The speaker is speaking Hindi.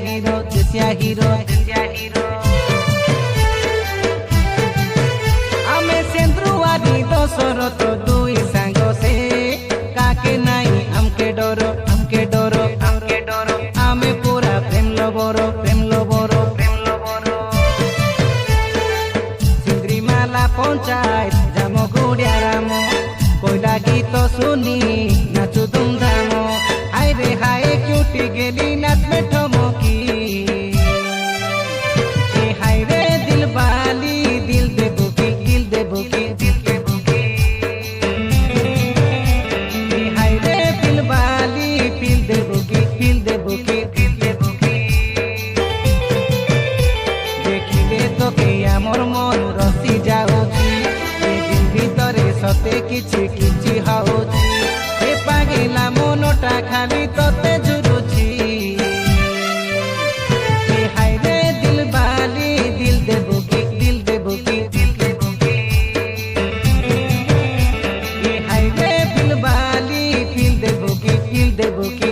হিরো आमे सेंद्रुआरी दशरथ दुई सांग से काके नाई हमके डरो आमे पूरा प्रेम लबरो सिंद्रीमाला पंचायत जामो गुड़िया राम कोयला गीत सुनी नाचु धूमधाम हाय रे हाय क्यूटी गेली नाच में ठमकी हाय रे दिल बाली दिल दे बुकी हाय रे दिल बाली दिल दे बुकी देखिले तो के आमर मन रसी जाउची ए दिल भितरे सते किछि किछि हाउची ए पागेला मनटा खाली तते जुरुची हाय रे दिल बाली दिल दे बुकी हाय रे दिल बाली दिल दे बुकी